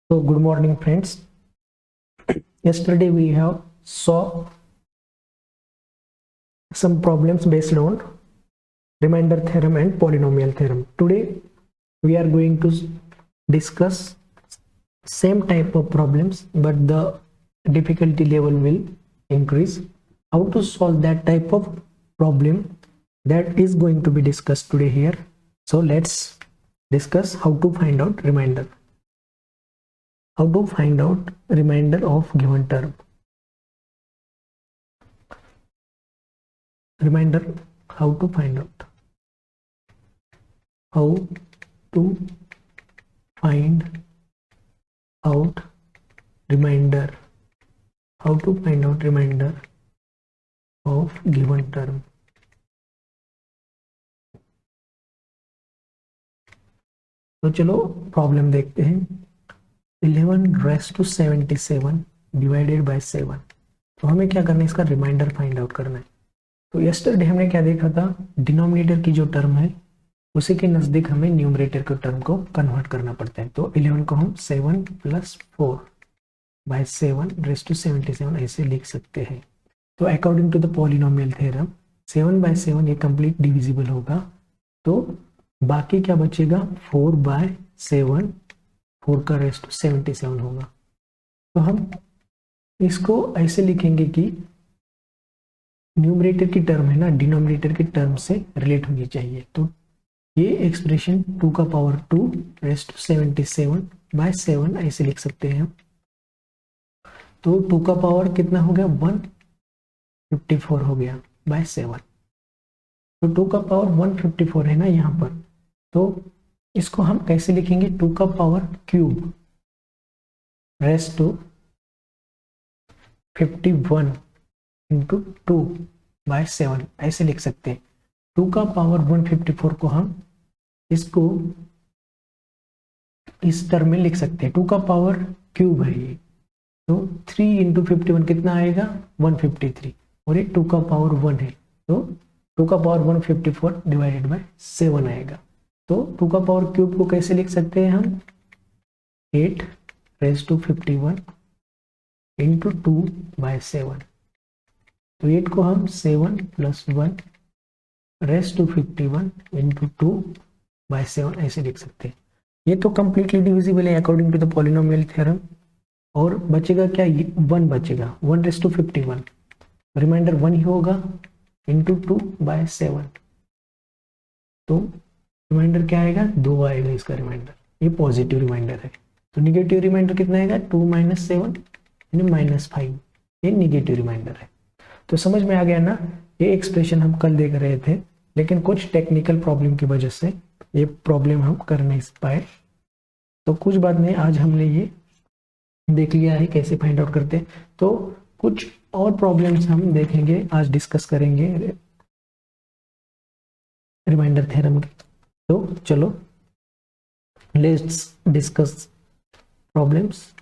So good morning friends. Yesterday we have saw some problems based on remainder theorem and polynomial theorem. Today we are going to discuss same type of problems, but the difficulty level will increase. How to solve that type of problem, that is going to be discussed today here. So let's discuss how to find out remainder. How to find out remainder of given term. Remainder, how to find out. How to find out remainder. How to find out remainder of given term. तो चलो problem देखते हैं. 11^77 divided by 7. तो हमें क्या करना है, इसका रिमाइंडर फाइंड आउट करना है. तो यस्टरडे हमने क्या देखा था, डिनोमिनेटर की जो टर्म है उसी के नजदीक हमें न्यूमरेटर के टर्म को कन्वर्ट करना पड़ता है. तो 11 को हम 7 + 4/7 ऐसे लिख सकते हैं. तो according to the polynomial theorem 7/7 ये कंप्लीट डिविजिबल होगा. तो बाकी क्या बचेगा, 4/7, 4 का रेज़ टू 77 होगा. तो हम इसको ऐसे लिखेंगे कि न्यूमरेटर की टर्म है ना, डिनोमिनेटर की टर्म से रिलेट होनी चाहिए. तो ये एक्सप्रेशन 2^2 ऐसे लिख सकते हैं. तो 2 कितना हो गया, 154 हो गया बाय 7. तो 2 154 है ना यहाँ पर. तो इसको हम कैसे लिखेंगे, 2 रेज़ टू 51 × 2/7 ऐसे लिख सकते हैं. 2 154 को हम इसको इस टर्म में लिख सकते हैं. 2 है ये. तो 3 × 51 कितना आएगा, 153. और ये 2 है. तो 2 154 डिवाइडेड बाय 7 आएगा. तो 2 को कैसे लिख सकते हैं हम, 8 रेज़ टू 51 × 2/7. तो 8 को हम 7 + 1 रेज़ टू 51 × 2/7 ऐसे लिख सकते हैं. ये तो कंप्लीटली डिविजिबल है according to the polynomial theorem. और बचेगा क्या, 1 बचेगा, 1 रेज़ टू 51. रिमाइंडर 1 ही होगा × 2/7. तो रिमाइंडर क्या आएगा, 2 आएगा इसका रिमाइंडर. ये पॉजिटिव रिमाइंडर है. तो निगेटिव रिमाइंडर कितना आएगा, 2 - 7 यानी -5. ये निगेटिव रिमाइंडर है. तो समझ में आ गया ना. ये एक्सप्रेशन हम कल देख रहे थे, लेकिन कुछ टेक्निकल प्रॉब्लम की वजह से ये प्रॉब्लम हम कर नहीं पाए. तो कुछ बात नहीं, आज हमने ये देख लिया है कैसे फाइंड आउट करते हैं. तो कुछ और प्रॉब्लम्स हम देखेंगे, आज डिस्कस करेंगे रिमाइंडर थ्योरम की. तो चलो let's discuss problems.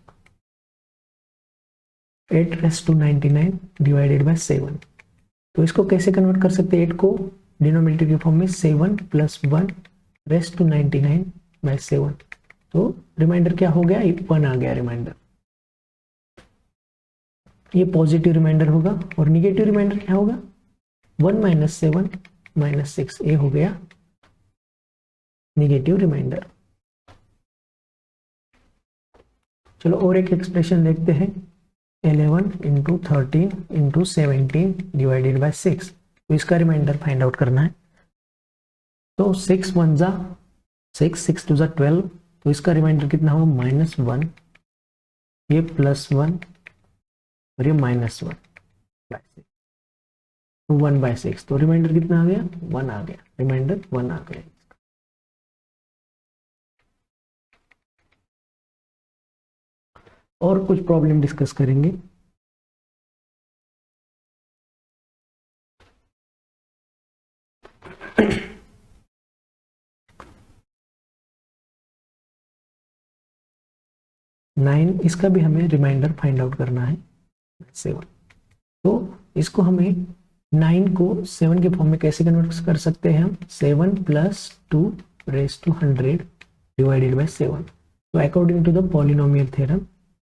8^99 divided by 7. तो इसको कैसे कन्वर्ट कर सकते हैं, 8 को डिनोमिनेटर के फॉर्म में 7 + 1 रेज़ टू 99/7. तो रिमाइंडर क्या हो गया, 1 आ गया रिमाइंडर. ये पॉजिटिव रिमाइंडर होगा. और निगेटिव रिमाइंडर क्या होगा, 1 - 7 - 6. ये हो गया निगेटिव रिमाइंडर. चलो और एक एक्सप्रेशन देखते हैं. 11 × 13 × 17 डिवाइडेड बाय 6. तो इसका रिमाइंडर फाइंड आउट करना है. तो 6 1 ज़ा 6, 6 2 ज़ा 12. तो इसका रिमाइंडर कितना होगा, -1, ये +1 और ये -1/6. तो 1/6. तो रिमाइंडर कितना आ गया, 1 आ गया. रिमाइंडर 1 आ गया. और कुछ प्रॉब्लम डिस्कस करेंगे. नाइन, इसका भी हमें रिमाइंडर फाइंड आउट करना है, 7. तो इसको हमें 9 को 7 के फॉर्म में कैसे कन्वर्ट कर सकते हैं हम, 7 + 2 रेज़ टू 100 डिवाइडेड बाय 7. तो according to the polynomial theorem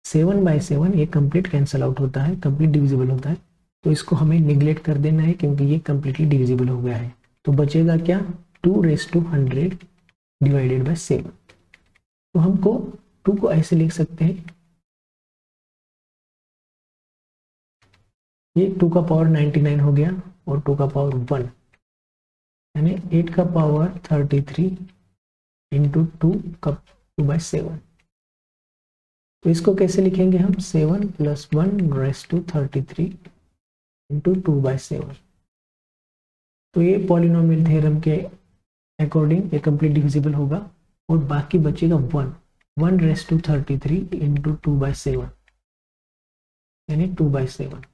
7/7 ये कंप्लीट कैंसल आउट होता है, कंप्लीट डिविजिबल होता है, तो इसको हमें निगलेक्ट कर देना है क्योंकि ये कंप्लीटली डिविजिबल हो गया है। तो बचेगा क्या, 2⁻100 डिवाइडेड बाय 7। तो हमको 2 को ऐसे लिख सकते हैं, ये 2 का पावर 99 हो गया और 2 का पावर 1 यानी 8 का पावर 33 इंटू 2/7। तो इसको कैसे लिखेंगे हम, 7 + 1⁻33 इंटू 2/7। तो ये पॉलिनोमियल थ्योरम के अकॉर्डिंग ये कंप्लीट डिविजिबल होगा और बाकी बचेगा 1⁻33 इंटू 2/7 यानी 2/7।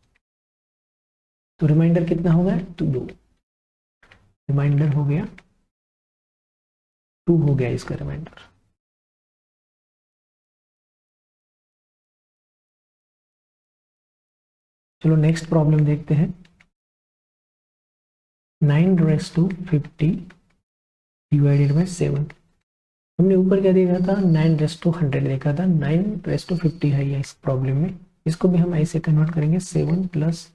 तो रिमाइंडर कितना होगा, 2। रिमाइंडर हो गया 2 हो गया इसका रिमाइंडर। चलो नेक्स्ट प्रॉब्लम देखते हैं। 9⁻50 डिवाइडेड बाय 7। हमने ऊपर क्या देखा था, 9⁻100 देखा था, 9⁻50 है ये इस प्रॉब्लम में। इसको भी हम ऐसे कन्वर्ट करेंगे, 7 +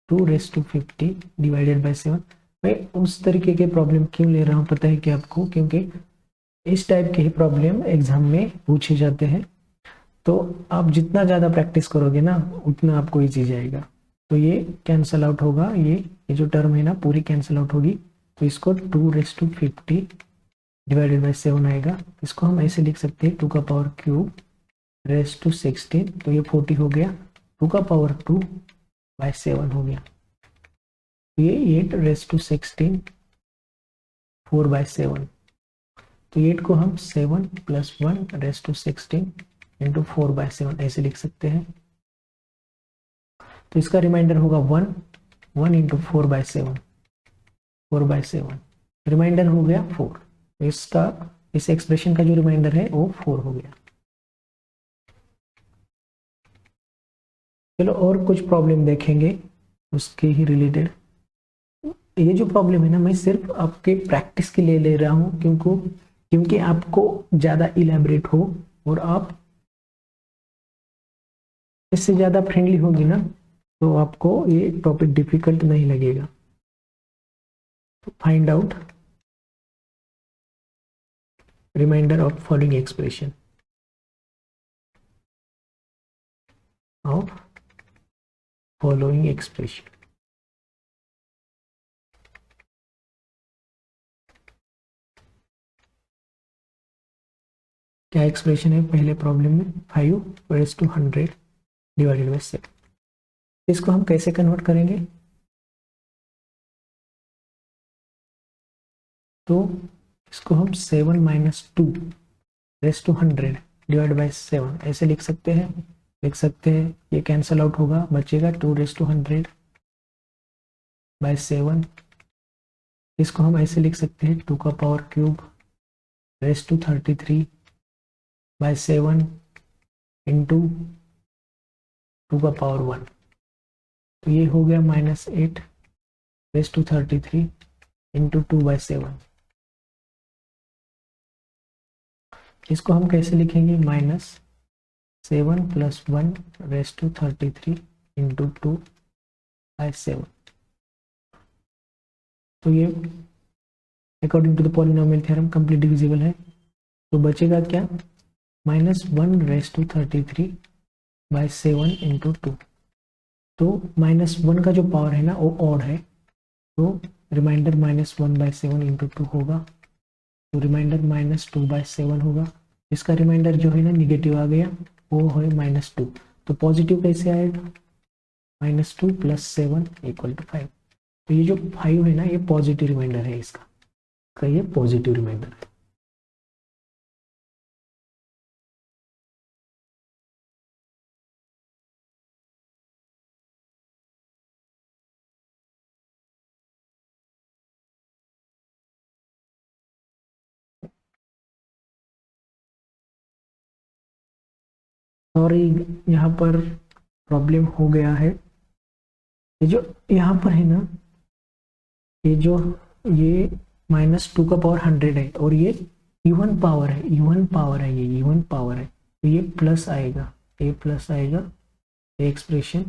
2⁻50 डिवाइडेड बाय 7। मैं उस तरीके के प्रॉब्लम क्यों ले रहा हूँ पता है कि आपको, क्योंकि इस टाइप के ही प्रॉब्लम एग्जाम में पूछे जाते हैं। तो आप जितना ज़्यादा प्रैक्टिस करोगे ना उतना आपको इजी जाएगा। तो ये कैंसल आउट होगा, ये जो टर्म है ना पूरी कैंसल आउट होगी। तो इसको 2⁻50 डिवाइडेड बाय 7 आएगा। इसको हम ऐसे लिख सकते हैं 2 का पावर क्यूब रेज़ टू 16। तो ये 40 हो गया, 2 का पावर 2/7 हो गया। ये 8⁻16 4/7। तो 8 को हम 7 + 1⁻16 इंटू 4/7 ऐसे लिख सकते हैं। तो इसका रिमाइंडर होगा 1 इंटू 4/7 4/7। रिमाइंडर हो गया 4। इसका इस एक्सप्रेशन का जो रिमाइंडर है वो 4 हो गया। चलो और कुछ प्रॉब्लम देखेंगे उसके ही रिलेटेड। ये जो प्रॉब्लम है ना मैं सिर्फ आपके प्रैक्टिस के लिए ले रहा हूँ, क्योंकि आपको ज़्यादा इलेबरेट हो और आप इससे ज़्यादा फ्रेंडली होगी ना तो आपको ये टॉपिक डिफिकल्ट नहीं लगेगा। तो find out remainder of following expression क्या एक्सप्रेशन है पहले प्रॉब्लम में, 5⁻100 डिवाइडेड बाय 7। इसको हम कैसे कन्वर्ट करेंगे, तो इसको हम 7 - 2⁻100 डिवाइड बाय 7 ऐसे लिख सकते हैं। ये कैंसल आउट होगा, बचेगा 2⁻100/7। इसको हम ऐसे लिख सकते हैं 2 का power cube raise to 33/7 into 2 का पावर 1। तो ये हो गया -8⁻33 इंटू 2/7। इसको हम कैसे लिखेंगे, -7 + 1⁻33 इंटू 2/7। तो ये according to the polynomial theorem complete divisible है। तो बचेगा क्या, -1⁻33/7 इंटू 2। तो -1 का जो पावर है ना वो ऑड है, तो रिमाइंडर -1/7 इंटू 2 होगा। तो रिमाइंडर -2/7 होगा। इसका रिमाइंडर जो है ना निगेटिव आ गया, वो है -2। तो पॉजिटिव कैसे आएगा, -2 + 7 = 5। तो ये जो 5 है ना ये पॉजिटिव रिमाइंडर है, इसका ये पॉजिटिव रिमाइंडर है। सॉरी यहाँ पर प्रॉब्लम हो गया है। ये जो यहाँ पर है ना, ये -2 का पावर 100 है और ये इवन पावर है, इवन पावर है, ये इवन पावर है, तो ये प्लस आएगा, ये प्लस आएगा, ये एक्सप्रेशन,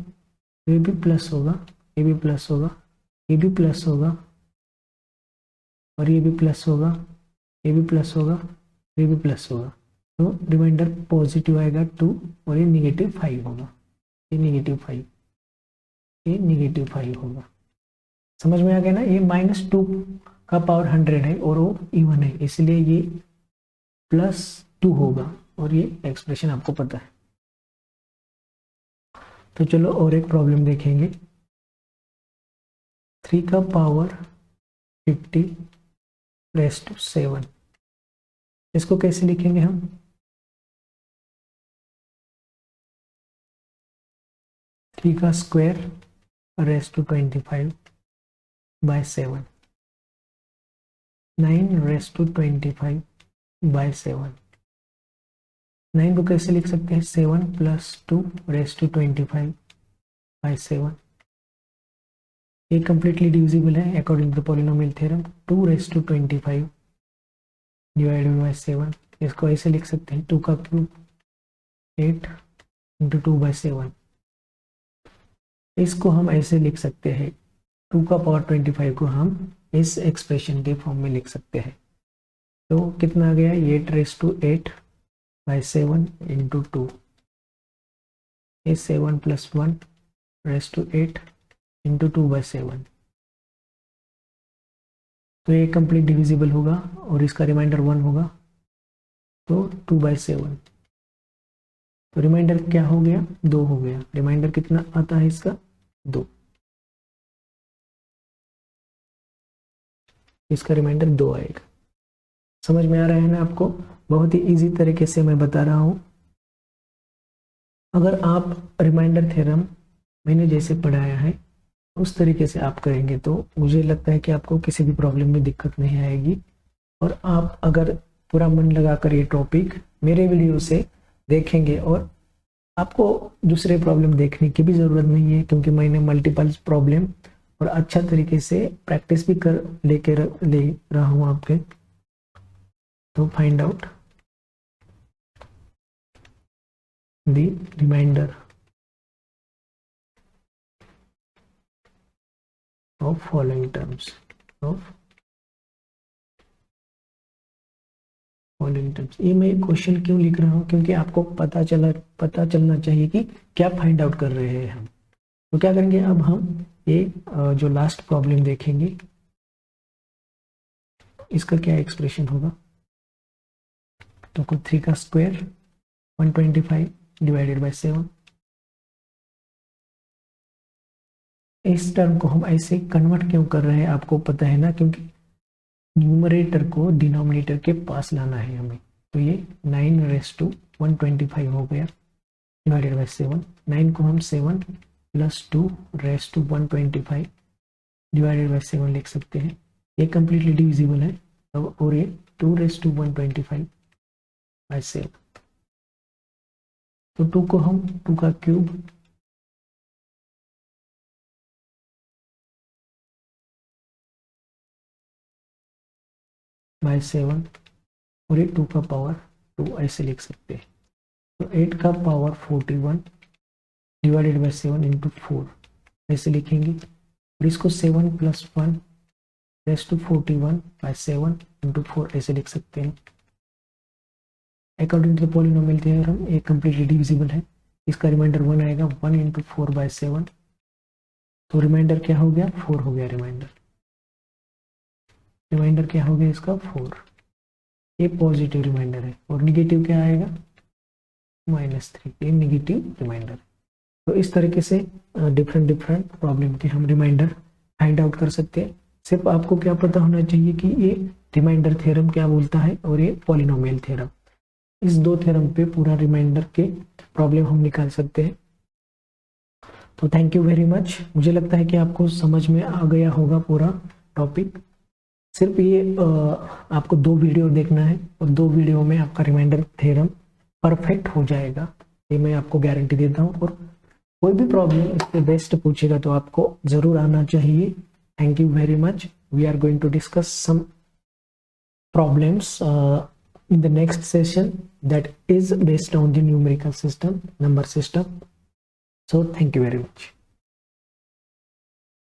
ये भी प्लस होगा, ये भी प्लस होगा, ये भी प्लस होगा, और ये भी प्लस होगा, ये भी प्लस होगा, ये भी प्लस होगा, तो रिमाइंडर पॉजिटिव आएगा 2, और ये निगेटिव 5 होगा, ये निगेटिव 5, ये निगेटिव 5 होगा। समझ में आ गया ना? ये -2 का पावर 100 है और वो इवन है, इसलिए ये +2 होगा, और ये एक्सप्रेशन आपको पता है। तो चलो और एक प्रॉब्लम देखेंगे। 3 का पावर 50⁻⁷, इसको कैसे लिखेंगे हम? 3 का स्क्वायर ⁻25/7, 9⁻25/7। 9 को कैसे लिख सकते हैं? 7 + 2⁻25/7। ये कंप्लीटली डिविजिबल है according to the polynomial theorem. 2⁻25/7, इसको ऐसे लिख सकते हैं 2 का क्यूब 8 × 2/7। इसको हम ऐसे लिख सकते हैं, 2 का पावर 25 को हम इस एक्सप्रेशन के फॉर्म में लिख सकते हैं। तो कितना आ गया? 8⁸/7 × 2, ये 7 + 1⁸8 × 2/7। तो ये कंप्लीट डिविजिबल होगा और इसका रिमाइंडर 1 होगा, तो 2/7। तो रिमाइंडर क्या हो गया? 2 हो गया। रिमाइंडर कितना आता है इसका? 2। इसका रिमाइंडर 2 आएगा। समझ में आ रहा है ना आपको? बहुत ही इजी तरीके से मैं बता रहा हूं। अगर आप रिमाइंडर थ्योरम मैंने जैसे पढ़ाया है उस तरीके से आप करेंगे तो मुझे लगता है कि आपको किसी भी प्रॉब्लम में दिक्कत नहीं आएगी। और आप अगर पूरा मन लगाकर ये टॉपिक मेरे वीडियो से देखेंगे, और आपको दूसरे प्रॉब्लम देखने की भी ज़रूरत नहीं है, क्योंकि मैंने मल्टीपल प्रॉब्लम और अच्छा तरीके से प्रैक्टिस भी ले रहा हूँ आपके। तो find out the remainder of following terms, ये मैं क्वेश्चन क्यों लिख रहा हूँ? क्योंकि आपको पता चलना चाहिए कि क्या फाइंड आउट कर रहे हैं हम। तो क्या करेंगे अब हम ये जो लास्ट प्रॉब्लम देखेंगे, इसका क्या एक्सप्रेशन होगा? तो 3 का स्क्वायर 125/7। इस टर्म को हम ऐसे कन्वर्ट क्यों कर रहे हैं आपको पता है ना? क्योंकि न्यूमरेटर को डिनोमिनेटर के पास लाना है हमें। तो ये 9⁻125 हो गया /7। 9 को हम 7 + 2⁻125/7 लिख सकते हैं। ये कंप्लीटली डिविजिबल है, और ये 2⁻125/7। तो 2 को हम 2 का क्यूब /7, और ये 2 का पावर 2 ऐसे लिख सकते हैं। तो 8 का पावर 41/7 × 4 ऐसे लिखेंगे, और इसको 7 + 1⁻41/7 × 4 ऐसे लिख सकते हैं। According to the polynomial theorem ये कंप्लीटली डिविजिबल है। इसका रिमाइंडर 1 आएगा, 1 × 4/7। तो रिमाइंडर क्या हो गया? 4 हो गया। रिमाइंडर क्या हो गया इसका? 4। ये पॉजिटिव रिमाइंडर है, और निगेटिव क्या आएगा? -3। ये निगेटिव रिमाइंडर। तो इस तरीके से डिफरेंट प्रॉब्लम के हम रिमाइंडर फाइंड आउट कर सकते हैं। सिर्फ आपको क्या पता होना चाहिए कि ये रिमाइंडर थ्योरम क्या बोलता है और ये पॉलिनोमियल थ्योरम। इस 2 थ्योरम पे पूरा रिमाइंडर के प्रॉब्लम हम निकाल सकते हैं। तो थैंक यू वेरी मच। मुझे लगता है कि आपको समझ में आ गया होगा पूरा टॉपिक। सिर्फ ये आपको 2 वीडियो देखना है, और 2 वीडियो में आपका रिमाइंडर थ्योरम परफेक्ट हो जाएगा, ये मैं आपको गारंटी देता हूँ। और कोई भी प्रॉब्लम इससे बेस्ट पूछेगा तो आपको ज़रूर आना चाहिए। Thank you very much. We are going to discuss some problems in the next session that is based on the numerical system, number system. So thank you very much.